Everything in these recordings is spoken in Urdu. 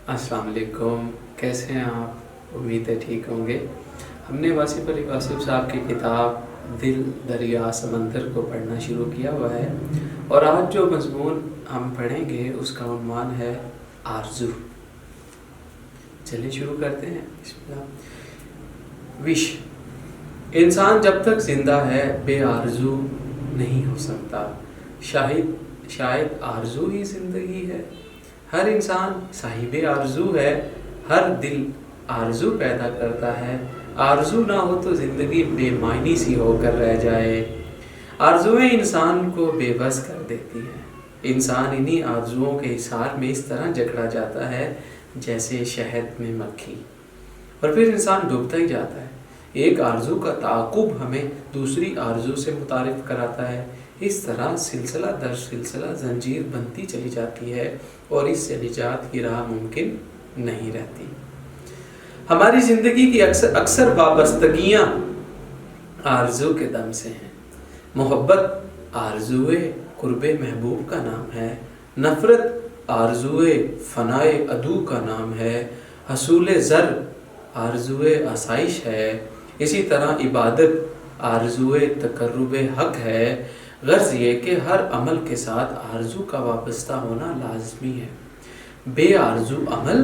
السلام علیکم، کیسے ہیں آپ؟ امید ہے ٹھیک ہوں گے۔ ہم نے واصف علی واصف صاحب کی کتاب دل دریا سمندر کو پڑھنا شروع کیا ہوا ہے، اور آج جو مضمون ہم پڑھیں گے اس کا عنوان ہے آرزو۔ چلیے شروع کرتے ہیں۔ بسم اللہ۔ وش انسان جب تک زندہ ہے بے آرزو نہیں ہو سکتا۔ شاید آرزو ہی زندگی ہے۔ ہر انسان صاحب آرزو ہے، ہر دل آرزو پیدا کرتا ہے۔ آرزو نہ ہو تو زندگی بے معنی سی ہو کر رہ جائے۔ آرزویں انسان کو بے بس کر دیتی ہیں۔ انسان انہی آرزوؤں کے حصار میں اس طرح جکڑا جاتا ہے جیسے شہد میں مکھی، اور پھر انسان ڈوبتا ہی جاتا ہے۔ ایک آرزو کا تعاقب ہمیں دوسری آرزو سے متعارف کراتا ہے۔ اس طرح سلسلہ در سلسلہ زنجیر بنتی چلی جاتی ہے، اور اس سے نجات کی راہ ممکن نہیں رہتی۔ ہماری زندگی کی اکثر وابستگیاں آرزو کے دم سے ہیں۔ محبت آرزوئے قرب محبوب کا نام ہے، نفرت آرزوئے فنائے عدو کا نام ہے، حصول زر آرزوئے آسائش ہے، اسی طرح عبادت آرزوئے تقرب حق ہے۔ غرض یہ کہ ہر عمل کے ساتھ آرزو کا وابستہ ہونا لازمی ہے۔ بے آرزو عمل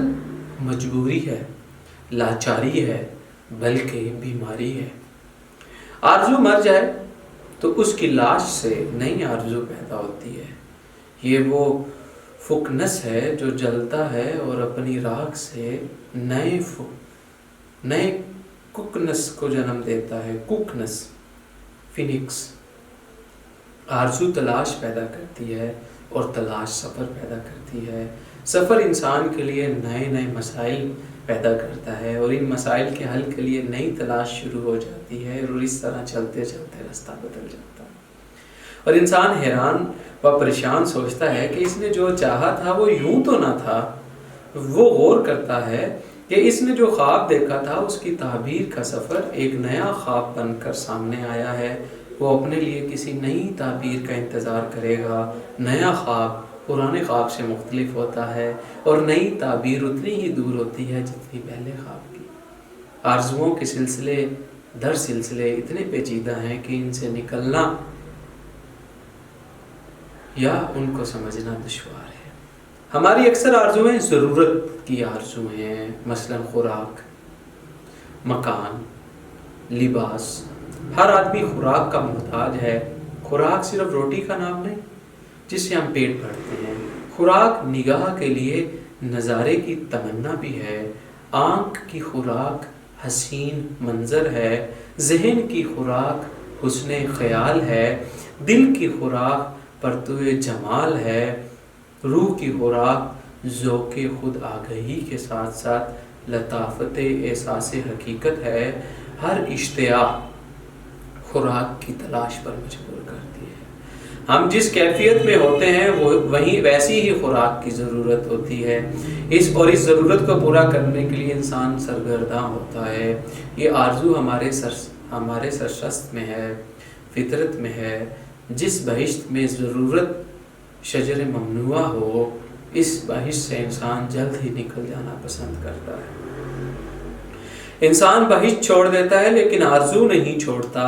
مجبوری ہے، لاچاری ہے، بلکہ بیماری ہے۔ آرزو مر جائے تو اس کی لاش سے نئی آرزو پیدا ہوتی ہے۔ یہ وہ فکنس ہے جو جلتا ہے اور اپنی راکھ سے نئے ککنس کو جنم دیتا ہے۔ ککنس، فینکس۔ آرزو تلاش پیدا کرتی ہے، اور تلاش سفر پیدا کرتی ہے۔ سفر انسان کے لیے نئے نئے مسائل پیدا کرتا ہے، اور ان مسائل کے حل کے لیے نئی تلاش شروع ہو جاتی ہے، اور اس طرح چلتے چلتے راستہ بدل جاتا ہے۔ اور انسان حیران و پریشان سوچتا ہے کہ اس نے جو چاہا تھا وہ یوں تو نہ تھا۔ وہ غور کرتا ہے کہ اس نے جو خواب دیکھا تھا اس کی تعبیر کا سفر ایک نیا خواب بن کر سامنے آیا ہے۔ وہ اپنے لیے کسی نئی تعبیر کا انتظار کرے گا۔ نیا خواب پرانے خواب سے مختلف ہوتا ہے، اور نئی تعبیر اتنی ہی دور ہوتی ہے جتنی پہلے خواب کی۔ آرزوؤں کے سلسلے در سلسلے اتنے پیچیدہ ہیں کہ ان سے نکلنا یا ان کو سمجھنا دشوار ہے۔ ہماری اکثر آرزویں ضرورت کی آرزو ہیں، مثلا خوراک، مکان، لباس۔ ہر آدمی خوراک کا محتاج ہے۔ خوراک صرف روٹی کا نام نہیں جس سے ہم پیٹ بھرتے ہیں۔ خوراک نگاہ کے لیے نظارے کی تمنا بھی ہے۔ آنکھ کی خوراک حسین منظر ہے، ذہن کی خوراک حسن خیال ہے، دل کی خوراک پرتو جمال ہے، روح کی خوراک ذوق خود آگہی کے ساتھ ساتھ لطافت احساس حقیقت ہے۔ ہر اشتہا خوراک کی تلاش پر مجبور کرتی ہے۔ ہم جس کیفیت میں ہوتے ہیں وہیں ویسی ہی خوراک کی ضرورت ہوتی ہے۔ اس ضرورت کو پورا کرنے کے لیے انسان سرگرداں ہوتا ہے۔ یہ آرزو ہمارے سرشست میں ہے، فطرت میں ہے۔ جس بہشت میں ضرورت شجر ممنوع ہو، اس بہشت سے انسان جلد ہی نکل جانا پسند کرتا ہے۔ انسان بہشت چھوڑ دیتا ہے لیکن آرزو نہیں چھوڑتا۔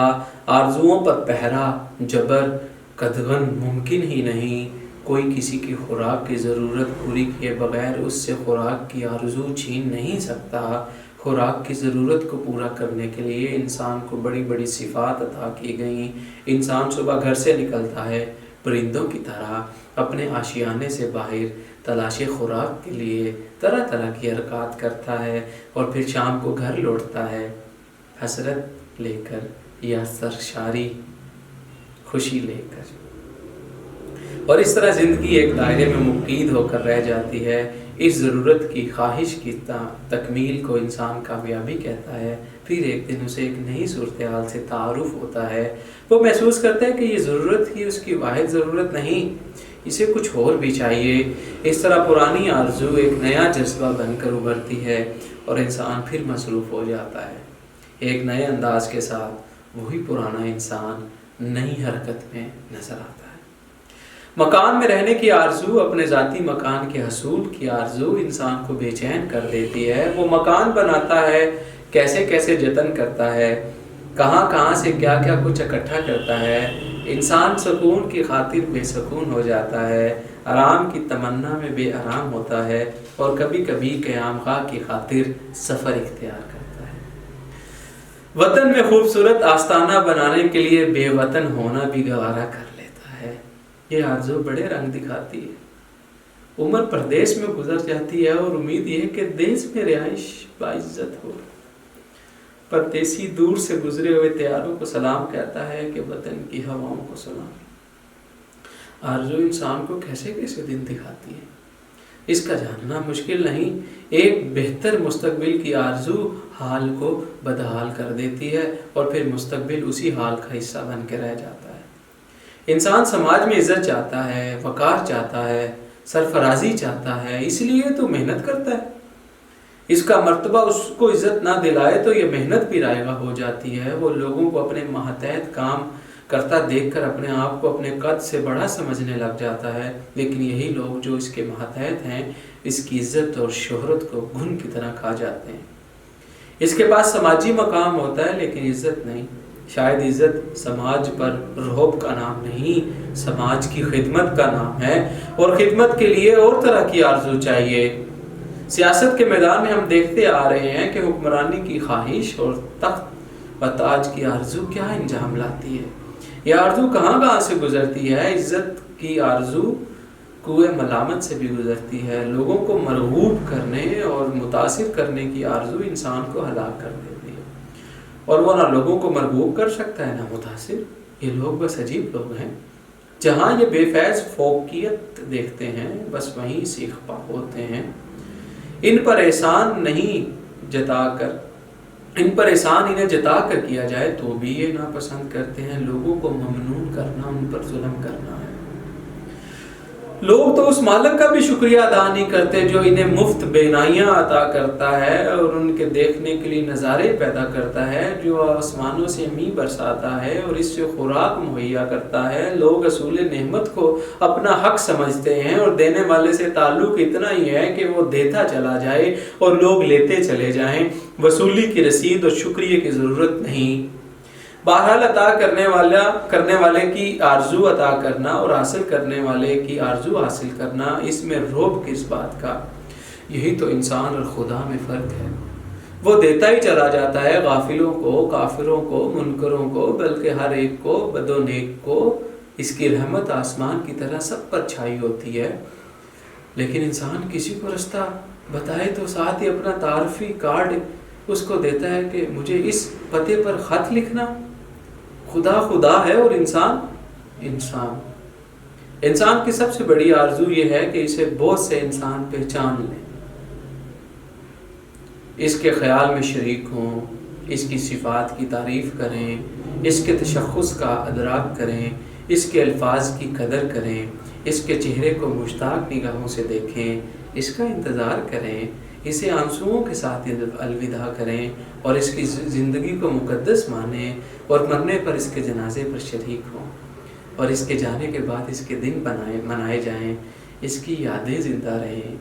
آرزوؤں پر پہرا، جبر، قدغن ممکن ہی نہیں۔ کوئی کسی کی خوراک کی ضرورت پوری کیے بغیر اس سے خوراک کی آرزو چھین نہیں سکتا۔ خوراک کی ضرورت کو پورا کرنے کے لیے انسان کو بڑی بڑی صفات عطا کی گئیں۔ انسان صبح گھر سے نکلتا ہے پرندوں کی طرح، اپنے آشیانے سے باہر تلاش خوراک کے لیے طرح طرح کی حرکات کرتا ہے، اور پھر شام کو گھر لوٹتا ہے حسرت لے کر یا سرشاری خوشی لے کر۔ اور اس طرح زندگی ایک دائرے میں مقید ہو کر رہ جاتی ہے۔ اس ضرورت کی خواہش کی تکمیل کو انسان کامیابی کہتا ہے۔ پھر ایک دن اسے ایک نئی صورتحال سے تعارف ہوتا ہے۔ وہ محسوس کرتا ہے کہ یہ ضرورت ہی اس کی واحد ضرورت نہیں، اسے کچھ اور بھی چاہیے۔ اس طرح پرانی آرزو ایک نیا جذبہ بن کر ابھرتی ہے، اور انسان پھر مصروف ہو جاتا ہے۔ ایک نئے انداز کے ساتھ وہی پرانا انسان نئی حرکت میں نظر آتا ہے۔ مکان میں رہنے کی آرزو، اپنے ذاتی مکان کے حصول کی آرزو انسان کو بے چین کر دیتی ہے۔ وہ مکان بناتا ہے، کیسے کیسے جتن کرتا ہے، کہاں کہاں سے کیا کیا کچھ اکٹھا کرتا ہے۔ انسان سکون کی خاطر بے سکون ہو جاتا ہے، آرام کی تمنا میں بے آرام ہوتا ہے، اور کبھی کبھی قیام گاہ کی خاطر سفر اختیار کرتا ہے۔ وطن میں خوبصورت آستانہ بنانے کے لیے بے وطن ہونا بھی گوارا کر لیتا ہے۔ یہ آرزو بڑے رنگ دکھاتی ہے۔ عمر پردیس میں گزر جاتی ہے اور امید یہ ہے کہ دیس میں رہائش باعزت ہو۔ پردیسی دور سے گزرے ہوئے طیاروں کو سلام کہتا ہے کہ وطن کی ہواؤں کو سلام۔ آرزو انسان کو کیسے کیسے دن دکھاتی ہے، اس کا جاننا مشکل نہیں۔ ایک بہتر مستقبل کی آرزو حال کو بدحال کر دیتی ہے، اور پھر مستقبل اسی حال کا حصہ بن کے رہ جاتا ہے۔ انسان سماج میں عزت چاہتا ہے، وقار چاہتا ہے، سرفرازی چاہتا ہے، اس لیے تو محنت کرتا ہے۔ اس کا مرتبہ اس کو عزت نہ دلائے تو یہ محنت بھی رائگاں ہو جاتی ہے۔ وہ لوگوں کو اپنے ماتحت کام کرتا دیکھ کر اپنے آپ کو اپنے قد سے بڑا سمجھنے لگ جاتا ہے، لیکن یہی لوگ جو اس کے ماتحت ہیں اس کی عزت اور شہرت کو گھن کی طرح کھا جاتے ہیں۔ اس کے پاس سماجی مقام ہوتا ہے لیکن عزت نہیں۔ شاید عزت سماج پر رعب کا نام نہیں، سماج کی خدمت کا نام ہے، اور خدمت کے لیے اور طرح کی آرزو چاہیے۔ سیاست کے میدان میں ہم دیکھتے آ رہے ہیں کہ حکمرانی کی خواہش اور تخت و تاج کی آرزو کیا انجام لاتی ہے۔ یہ آرزو کہاں کہاں سے گزرتی ہے۔ عزت کی آرزو کوئے ملامت سے بھی گزرتی ہے۔ لوگوں کو مرغوب کرنے اور متاثر کرنے کی آرزو انسان کو ہلاک کر دیتی ہے، اور وہ نہ لوگوں کو مرغوب کر سکتا ہے نہ متاثر۔ یہ لوگ بس عجیب لوگ ہیں، جہاں یہ بے فیض فوقیت دیکھتے ہیں بس وہیں سیخ پا ہوتے ہیں۔ ان پر احسان انہیں جتا کر کیا جائے تو بھی یہ ناپسند کرتے ہیں۔ لوگوں کو ممنون کرنا ان پر ظلم کرنا ہے۔ لوگ تو اس مالک کا بھی شکریہ ادا نہیں کرتے جو انہیں مفت بینائیاں عطا کرتا ہے اور ان کے دیکھنے کے لیے نظارے پیدا کرتا ہے، جو آسمانوں سے میਂہ برساتا ہے اور اس سے خوراک مہیا کرتا ہے۔ لوگ اصول نعمت کو اپنا حق سمجھتے ہیں، اور دینے والے سے تعلق اتنا ہی ہے کہ وہ دیتا چلا جائے اور لوگ لیتے چلے جائیں۔ وصولی کی رسید اور شکریہ کی ضرورت نہیں۔ بہرحال عطا کرنے والے کی آرزو عطا کرنا اور حاصل کرنے والے کی آرزو حاصل کرنا، اس میں رعب کس بات کا؟ یہی تو انسان اور خدا میں فرق ہے۔ وہ دیتا ہی چلا جاتا ہے، غافلوں کو، کافروں کو، منکروں کو، بلکہ ہر ایک کو، بد و نیک کو۔ اس کی رحمت آسمان کی طرح سب پر چھائی ہوتی ہے، لیکن انسان کسی کو رستہ بتائے تو ساتھ ہی اپنا تعارفی کارڈ اس کو دیتا ہے کہ مجھے اس پتے پر خط لکھنا۔ خدا خدا ہے اور انسان انسان۔ انسان کی سب سے بڑی آرزو یہ ہے کہ اسے بہت سے انسان پہچان لیں، اس کے خیال میں شریک ہوں، اس کی صفات کی تعریف کریں، اس کے تشخص کا ادراک کریں، اس کے الفاظ کی قدر کریں، اس کے چہرے کو مشتاق نگاہوں سے دیکھیں، اس کا انتظار کریں، اسے آنسوؤں کے ساتھ الوداع کریں، اور اس کی زندگی کو مقدس مانیں، اور مرنے پر اس کے جنازے پر شریک ہوں، اور اس کے جانے کے بعد اس کے دن منائے جائیں، اس کی یادیں زندہ رہیں۔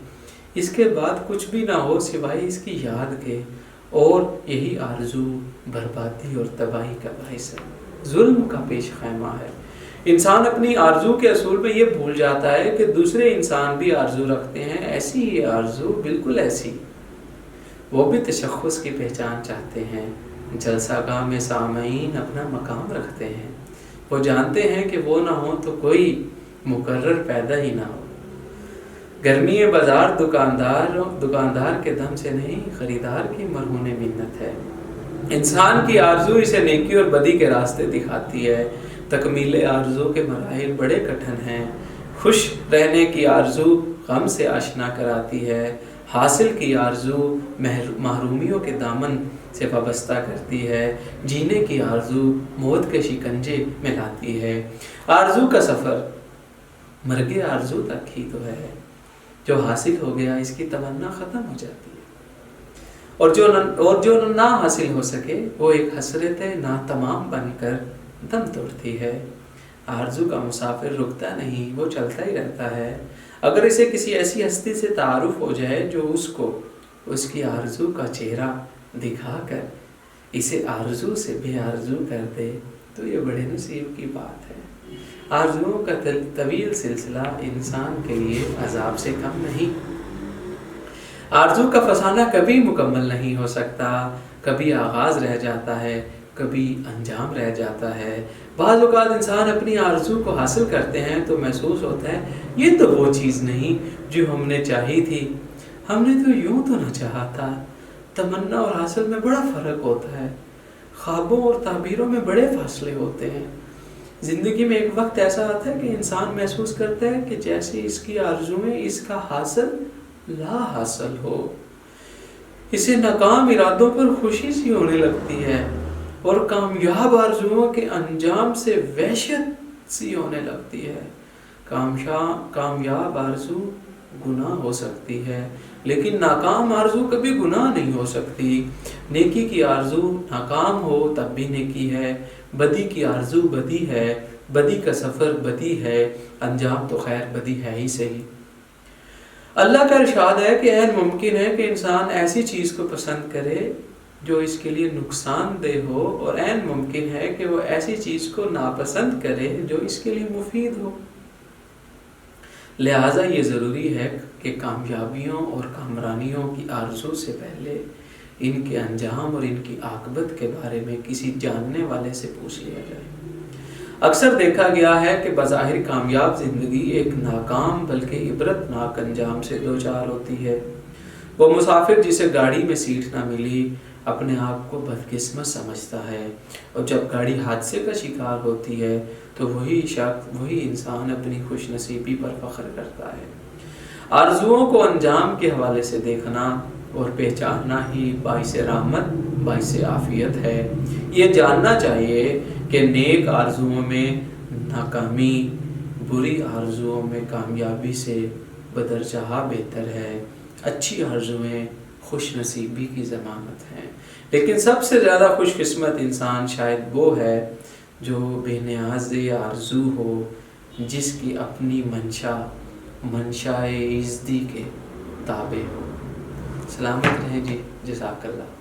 اس کے بعد کچھ بھی نہ ہو سوائے اس کی یاد کے، اور یہی آرزو بربادی اور تباہی کا باعث ہے، ظلم کا پیش خیمہ ہے۔ انسان اپنی آرزو کے اصول پہ یہ بھول جاتا ہے کہ دوسرے انسان بھی آرزو رکھتے ہیں، ایسی ہی آرزو، بالکل ایسی۔ وہ بھی تشخص کی پہچان چاہتے ہیں، جلسہ گاہ میں سامعین اپنا مقام رکھتے ہیں، وہ جانتے ہیں کہ وہ نہ ہو تو کوئی مقرر پیدا ہی نہ ہو۔ گرمی بازار دکاندار کے دم سے نہیں، خریدار کی مرہون منت ہے۔ انسان کی آرزو اسے نیکی اور بدی کے راستے دکھاتی ہے۔ تکمیل آرزو کے مراحل بڑے کٹھن ہیں۔ خوش رہنے کی آرزو غم سے آشنا کراتی ہے، حاصل کی آرزو محرومیوں کے دامن سے وابستہ کرتی ہے، جینے کی آرزو موت کے شکنجے میں لاتی ہے۔ آرزو کا سفر مرگ آرزو تک ہی تو ہے، جو حاصل ہو گیا اس کی تمنا ختم ہو جاتی ہے، اور جو نہ حاصل ہو سکے وہ ایک حسرت ناتمام بن کر دم توڑتی ہے۔ آرزو کا مسافر رکتا نہیں، وہ چلتا ہی رہتا ہے۔ اگر اسے کسی ایسی ہستی سے تعارف ہو جائے جو اس کو اس کی آرزو کا چہرہ دکھا کر اسے آرزو سے بے آرزو کر دے تو یہ بڑے نصیب کی بات ہے۔ آرزوؤں کا طویل سلسلہ انسان کے لیے عذاب سے کم نہیں۔ آرزو کا فسانہ کبھی مکمل نہیں ہو سکتا، کبھی آغاز رہ جاتا ہے، کبھی انجام رہ جاتا ہے۔ بعض اوقات انسان اپنی آرزو کو حاصل کرتے ہیں تو محسوس ہوتا ہے یہ تو وہ چیز نہیں جو ہم نے چاہی تھی، ہم نے تو یوں تو نہ چاہا تھا۔ تمنا اور حاصل میں بڑا فرق ہوتا ہے، خوابوں اور تعبیروں میں بڑے فاصلے ہوتے ہیں۔ زندگی میں ایک وقت ایسا آتا ہے کہ انسان محسوس کرتا ہے کہ جیسے اس کی آرزویں اس کا حاصل لا حاصل ہو۔ اسے ناکام ارادوں پر خوشی سی ہونے لگتی ہے اور کامیاب آرزوؤں کے انجام سے وحشت سی ہونے لگتی ہے۔ کامیاب آرزو گناہ ہو سکتی ہے لیکن ناکام آرزو کبھی گناہ نہیں ہو سکتی۔ نیکی کی آرزو ناکام ہو تب بھی نیکی ہے، بدی کی آرزو بدی ہے، بدی کا سفر بدی ہے، انجام تو خیر بدی ہے ہی صحیح۔ اللہ کا ارشاد ہے کہ عین ممکن ہے کہ انسان ایسی چیز کو پسند کرے جو اس کے لیے نقصان دہ ہو، اور عین ممکن ہے کہ وہ ایسی چیز کو ناپسند کرے جو اس کے لیے مفید ہو۔ لہٰذا یہ ضروری ہے کہ کامیابیوں اور کامرانیوں کی آرزو سے پہلے ان کے انجام اور ان کی عاقبت کے بارے میں کسی جاننے والے سے پوچھ لیا جائے۔ اکثر دیکھا گیا ہے کہ بظاہر کامیاب زندگی ایک ناکام بلکہ عبرت ناک انجام سے دوچار ہوتی ہے۔ وہ مسافر جسے گاڑی میں سیٹ نہ ملی اپنے آپ کو بدقسمت سمجھتا ہے، اور جب گاڑی حادثے کا شکار ہوتی ہے تو وہی انسان اپنی خوش نصیبی پر فخر کرتا ہے۔ آرزوؤں کو انجام کے حوالے سے دیکھنا اور پہچاننا ہی باعث رحمت، باعث عافیت ہے۔ یہ جاننا چاہیے کہ نیک آرزوؤں میں ناکامی بری آرزوؤں میں کامیابی سے بدرجہ بہتر ہے۔ اچھی آرزویں خوش نصیبی کی ضمانت ہیں، لیکن سب سے زیادہ خوش قسمت انسان شاید وہ ہے جو بے نیاز آرزو ہو، جس کی اپنی منشائے عزتی کے تابع ہو۔ سلامت رہیں جی، جزاک اللہ۔